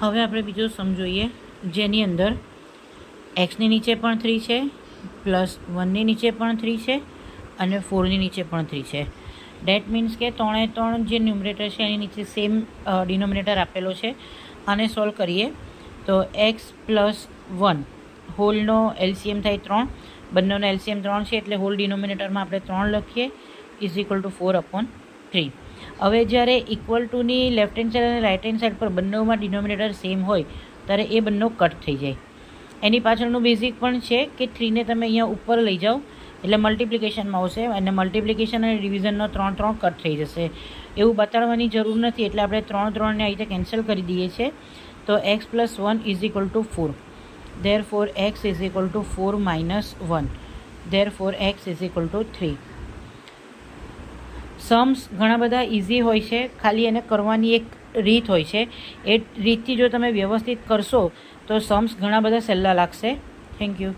હવે આપણે બીજો સમ જોઈએ, જેની અંદર એક્સની નીચે પણ 3 છે, પ્લસ 1ની નીચે પણ 3 છે અને 4ની નીચે પણ 3 છે. ડેટ મીન્સ કે 3 જે ન્યુમરેટર છે એની નીચે સેમ ડિનોમિનેટર આપેલો છે. આને સોલ્વ કરીએ તો એક્સ પ્લસ 1 હોલનો એલસીએમ થાય 3, બંનેનો એલસીએમ 3 છે એટલે હોલ ડિનોમિનેટરમાં આપણે 3 લખીએ ઇઝ ઇક્વલ ટુ 4/3. હવે જ્યારે ઇક્વલ ટુની લેફ્ટ હેન્ડ સાઈડ અને રાઇટ હેન્ડ સાઈડ પર બંનેમાં ડિનોમિનેટર સેમ હોય ત્યારે એ બંને કટ થઈ જાય. એની પાછળનું બેઝિક પણ છે કે 3ને તમે અહીંયા ઉપર લઈ જાઓ એટલે મલ્ટિપ્લિકેશનમાં આવશે અને મલ્ટિપ્લિકેશન અને ડિવિઝનનો 3 કટ થઈ જશે. એવું બતાડવાની જરૂર નથી એટલે આપણે 3ને આ રીતે કેન્સલ કરી દઈએ છીએ. તો x plus 1 is equal to 4. therefore x is equal to 4 minus 1. therefore x is equal to 3. Sam's ઘણા બધા ઇઝી હોય છે, ખાલી એને કરવાની એક રીત હોય છે. એ રીતથી જો તમે વ્યવસ્થિત કરશો તો સમ્સ ઘણા બધા સહેલા લાગશે. Thank you.